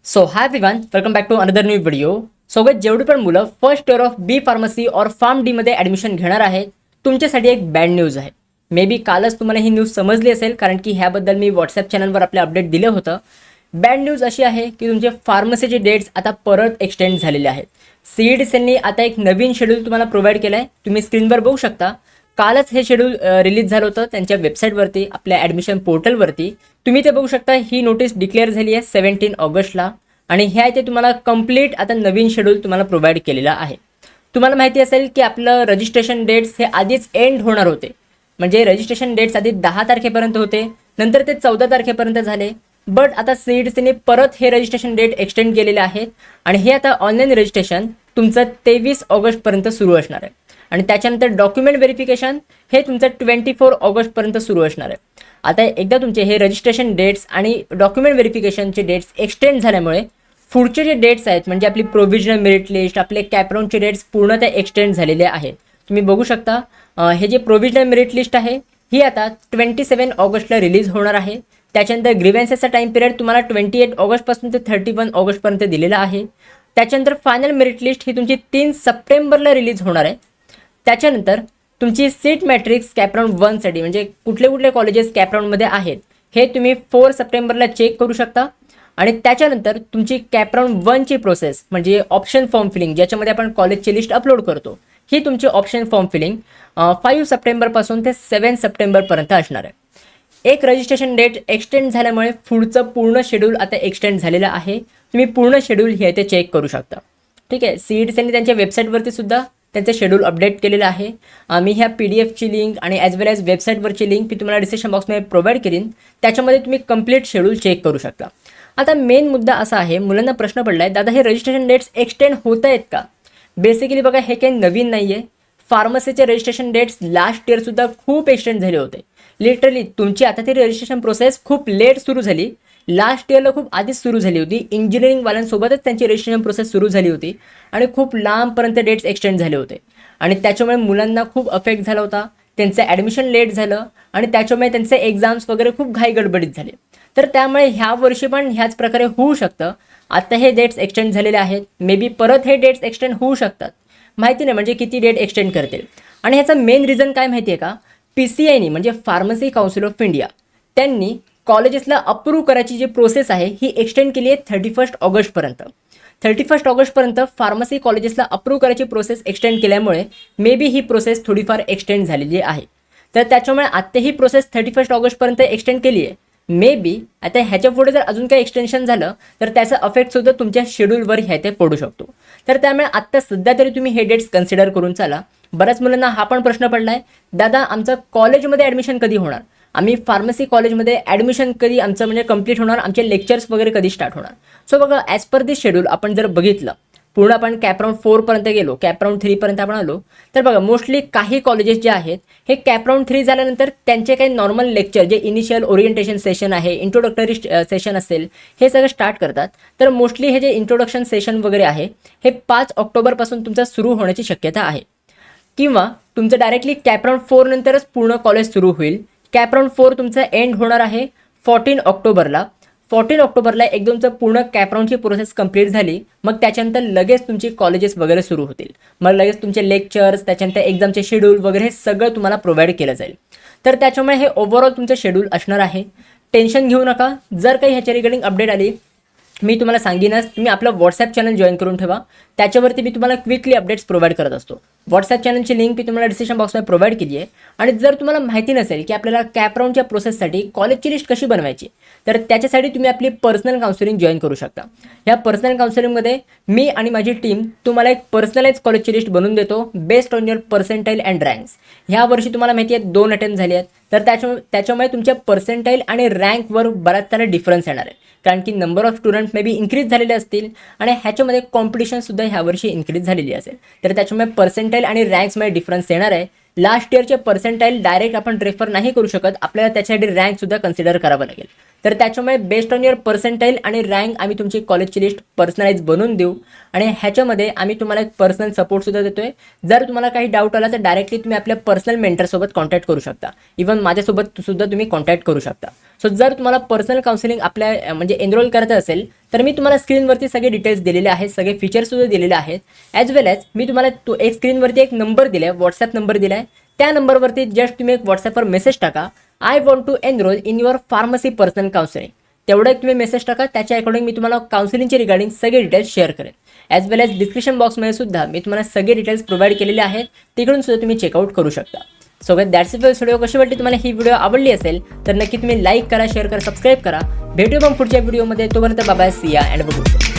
So hi everyone, welcome back to another new video. सोबत जेवढी पण मुलं first year of B pharmacy और फार्म डी मध्ये ॲडमिशन घेणार आहेत, तुमच्यासाठी एक बॅड न्यूज आहे. मे बी कालच तुम्हाला ही न्यूज समजली असेल, कारण की ह्याबद्दल मी व्हॉट्सॲप चॅनलवर आपले अपडेट दिलं होतं. बॅड न्यूज अशी आहे की तुमचे फार्मसीचे डेट्स आता परत एक्सटेंड झालेले आहेत. CETCनी आता एक नवीन शेड्यूल तुम्हाला प्रोव्हाइड केलं आहे. तुम्ही स्क्रीनवर बघू शकता. कालच हे शेड्यूल रिलीज झालं होतं त्यांच्या वेबसाईटवरती, आपल्या ॲडमिशन पोर्टलवरती. तुम्ही ते बघू शकता. ही नोटीस डिक्लेअर झाली आहे 17 ऑगस्टला आणि ह्या इथे तुम्हाला कंप्लीट आता नवीन शेड्यूल तुम्हाला प्रोव्हाइड केलेला आहे. तुम्हाला माहिती असेल की आपलं रजिस्ट्रेशन डेट्स हे आधीच एंड होणार होते. म्हणजे रजिस्ट्रेशन डेट्स आधी 10 तारखेपर्यंत होते, नंतर ते 14 तारखेपर्यंत झाले. बट आता CETCने परत हे रजिस्ट्रेशन डेट एक्सटेंड केलेले आहेत आणि हे आता ऑनलाईन रजिस्ट्रेशन तुमचं 23 ऑगस्टपर्यंत सुरू असणार आहे. आणि त्याच्यानंतर डॉक्युमेंट व्हेरिफिकेशन हे तुमचं 24 ऑगस्टपर्यंत सुरू असणार आहे. आता एकदा तुमचे हे रजिस्ट्रेशन डेट्स आणि डॉक्युमेंट व्हेरिफिकेशनचे डेट्स एक्सटेंड झाल्यामुळे पुढचे जे डेट्स आहेत, म्हणजे आपली प्रोव्हिजनल मेरिट लिस्ट, आपले कॅपराऊंडचे डेट्स पूर्ण ते एक्सटेंड झालेले आहेत. तुम्ही बघू शकता. हे जे प्रोव्हिजनल मेरिट लिस्ट आहे ही आता 27 ऑगस्टला रिलीज होणार आहे. त्याच्यानंतर ग्रीव्हन्सेसचा टाईम पिरियड तुम्हाला 28 ऑगस्टपासून ते 31 ऑगस्टपर्यंत दिलेला आहे. त्याच्यानंतर फायनल मेरिट लिस्ट ही तुमची 3 सप्टेंबरला रिलीज होणार आहे. त्याच्यानंतर तुमची सीट मॅट्रिक्स कॅपराऊंड 1साठी, म्हणजे कुठले कुठले कॉलेजेस कॅपराऊंडमध्ये आहेत हे तुम्ही 4 सप्टेंबरला चेक करू शकता. आणि त्याच्यानंतर तुमची कॅपराऊंड 1ची प्रोसेस, म्हणजे ऑप्शन फॉर्म फिलिंग, ज्याच्यामध्ये आपण कॉलेजची लिस्ट अपलोड करतो, ही तुमची ऑप्शन फॉर्म फिलिंग 5 सप्टेंबरपासून ते 7 सप्टेंबरपर्यंत असणार आहे. एक रजिस्ट्रेशन डेट एक्सटेंड झाल्यामुळे पुढचं पूर्ण शेड्यूल आता एक्सटेंड झालेलं आहे. तुम्ही पूर्ण शेड्यूल हे ते चेक करू शकता. ठीक आहे. CETCने त्यांच्या वेबसाईटवरती सुद्धा त्यांचं शेड्यूल अपडेट केलेलं आहे. मी ह्या PDF लिंक आणि ॲज वेल ॲज वेबसाईटवरची लिंक मी तुम्हाला डिस्क्रिप्शन बॉक्समध्ये प्रोव्हाइड करीन. त्याच्यामध्ये तुम्ही कंप्लीट शेड्यूल चेक करू शकता. आता मेन मुद्दा असा आहे, मुलांना प्रश्न पडला आहे, दादा हे रजिस्ट्रेशन डेट्स एक्सटेंड होत आहेत का? बेसिकली बघा, हे काही नवीन नाही आहे. फार्मसीचे रजिस्ट्रेशन डेट्स लास्ट इयरसुद्धा खूप एक्सटेंड झाले होते. लिटरली तुमची आता ती रजिस्ट्रेशन प्रोसेस खूप लेट सुरू झाली. लास्ट इयरला खूप आधीच सुरू झाली होती. इंजिनिअरिंगवाल्यांसोबतच त्यांची रजिस्ट्रेशन प्रोसेस सुरू झाली होती आणि खूप लांबपर्यंत डेट्स एक्सटेंड झाले होते. आणि त्याच्यामुळे मुलांना खूप अफेक्ट झाला होता. त्यांचं ॲडमिशन लेट झालं आणि त्याच्यामुळे त्यांचे एक्झाम्स वगैरे खूप घाई गडबडीत झाले. तर त्यामुळे ह्या वर्षी पण ह्याच प्रकारे होऊ शकतं. आता हे डेट्स एक्सटेंड झालेले आहेत. मे बी परत हे डेट्स एक्सटेंड होऊ शकतात. माहिती नाही म्हणजे किती डेट एक्सटेंड करतील. आणि ह्याचं मेन रिझन काय माहिती आहे का? PCIनी, म्हणजे फार्मसी काउन्सिल ऑफ इंडिया, त्यांनी कॉलेजेसला अप्रूव्ह करायची जी प्रोसेस आहे ही एक्सटेंड केली आहे 31 ऑगस्टपर्यंत. 31 ऑगस्टपर्यंत फार्मसी कॉलेजेसला अप्रूव्ह करायची प्रोसेस एक्सटेंड केल्यामुळे मे बी ही प्रोसेस थोडीफार एक्सटेंड झालेली आहे. तर त्याच्यामुळे आत्ता ही प्रोसेस 31 ऑगस्टपर्यंत एक्सटेंड केली आहे. मे बी आता ह्याच्या पुढे जर अजून काही एक्सटेन्शन झालं तर त्याचा अफेक्टसुद्धा तुमच्या शेड्यूलवर ह्या ते पडू शकतो. तर त्यामुळे आत्ता सध्या तरी तुम्ही हे डेट्स कन्सिडर करून चाला. बऱ्याच मुलांना हा पण प्रश्न पडला आहे, दादा आमचं कॉलेजमध्ये ॲडमिशन कधी होणार? आम्ही फार्मसी कॉलेजमध्ये ॲडमिशन कधी आमचं म्हणजे कंप्लीट होणार? आमचे लेक्चर्स वगैरे कधी स्टार्ट होणार? सो बघा, ॲज पर दिस शेड्यूल आपण जर बघितलं, पूर्ण आपण कॅपराऊंड 4पर्यंत गेलो, कॅपराऊंड 3पर्यंत आपण आलो, तर बघा मोस्टली काही कॉलेजेस जे आहेत हे कॅपराऊंड 3 झाल्यानंतर त्यांचे काही नॉर्मल लेक्चर, जे इनिशियल ओरिएंटेशन सेशन आहे, इंट्रोडक्टरी सेशन असेल, हे सगळं स्टार्ट करतात. तर मोस्टली हे जे इंट्रोडक्शन सेशन वगैरे आहे हे 5 ऑक्टोबरपासून तुमचं सुरू होण्याची शक्यता आहे. किंवा तुमचं डायरेक्टली कॅपराऊंड 4 नंतरच पूर्ण कॉलेज सुरू होईल. कॅपराऊंड 4 तुमचं एंड होणार आहे 14 ऑक्टोबरला. 14 ऑक्टोबरला एकदम तुमचं पूर्ण कॅपराऊंडची प्रोसेस कंप्लीट झाली, मग त्याच्यानंतर लगेच तुमची कॉलेजेस वगैरे सुरू होतील. मग लगेच तुमचे लेक्चर्स, त्याच्यानंतर एक्झामचे शेड्यूल वगैरे हे सगळं तुम्हाला प्रोव्हाइड केलं जाईल. तर त्याच्यामुळे हे ओव्हरऑल तुमचं शेड्यूल असणार आहे. टेन्शन घेऊ नका. जर काही ह्याच्या रिगार्डिंग अपडेट आली मी तुम्हाला सांगेनच. तुम्ही आपलं व्हॉट्सॲप चॅनल जॉईन करून ठेवा. त्याच्यावरती मी तुम्हाला क्विकली अपडेट्स प्रोव्हाइड करत असतो. व्हॉट्सॲप चॅनलची लिंक मी तुम्हाला डिस्क्रिप्शन बॉक्समध्ये प्रोव्हाइड केली आहे. आणि जर तुम्हाला माहिती नसेल की आपल्याला कॅपराऊंडच्या प्रोसेससाठी कॉलेजची लिस्ट कशी बनवायची, तर त्याच्यासाठी तुम्ही आपली पर्सनल काउन्सिलिंग जॉईन करू शकता. ह्या पर्सनल काउन्सिलिंगमध्ये मी आणि माझी टीम तुम्हाला एक पर्सनलाइज कॉलेजची लिस्ट बनवून देतो based on your percentile and ranks. ह्या वर्षी तुम्हाला माहिती आहे 2 अटेम्प्ट झाले आहेत. तर त्याच्यामुळे तुमच्या पर्सेंटाईल आणि रँकवर बराच सारा डिफरन्स येणार आहे. कारण की number of student may be increase झालेले असतील आणि ह्याच्यामध्ये कॉम्पिटिशनसुद्धा ह्यावर्षी इन्क्रीज झालेली असेल. तर त्याच्यामुळे पर्सेंटाईल आणि रँक्समध्ये डिफरन्स येणार आहे. लास्ट इयरचे पर्सेंटाईल डायरेक्ट आपण रेफर नाही करू शकत. आपल्याला त्याच्यासाठी रँकसुद्धा कन्सिडर करावं लागेल. तर त्याच्यामुळे बेस्ड ऑन युअर पर्सेंटाईल आणि रँक आम्ही तुमची कॉलेजची लिस्ट पर्सनलाइज बनवून देऊ आणि ह्याच्यामध्ये आम्ही तुम्हाला एक पर्सनल सपोर्टसुद्धा देतोय. जर तुम्हाला काही डाऊट आला तर डायरेक्टली तुम्ही आपल्या पर्सनल मेंटरसोबत कॉन्टॅक्ट करू शकता. इव्हन माझ्यासोबत सुद्धा तुम्ही कॉन्टॅक्ट करू शकता. सो जर तुम्हाला पर्सनल काउन्सिलिंग आपल्या म्हणजे एनरोल करायचं असेल तर मी तुम्हाला स्क्रीनवरती सगळे डिटेल्स दिलेले आहेत, सगळे फीचर्ससुद्धा दिलेले आहेत. ॲज वेल ॲज मी तुम्हाला एक स्क्रीनवरती एक नंबर दिला आहे, व्हॉट्सॲप नंबर दिला आहे. त्या नंबरवरती जस्ट तुम्ही एक व्हॉट्सॲपवर मेसेज टाका, I want to enroll in your pharmacy personal counselling. तेवढं एक तुम्ही मेसेज टाका, त्याच्या अकॉर्डिंग मी तुम्हाला काउन्सिलिंगचे रिगार्डिंग सगळे डिटेल्स शेअर करेन. ॲज वेल ॲज डिस्क्रिप्शन बॉक्समध्ये सुद्धा मी तुम्हाला सगळे डिटेल्स प्रोव्हाइड केलेले आहेत, तिकडून सुद्धा तुम्ही चेकआउट करू शकता. So guys that's it for video. कशी वाटली तुम्हाला ही व्हिडिओ आवडली असेल तर नक्की तुम्ही लाईक करा, शेअर करा, सबस्क्राईब करा. भेटूया मग पुढच्या व्हिडिओमध्ये. तोपर्यंत बाय बाय, सी या अँड बघू.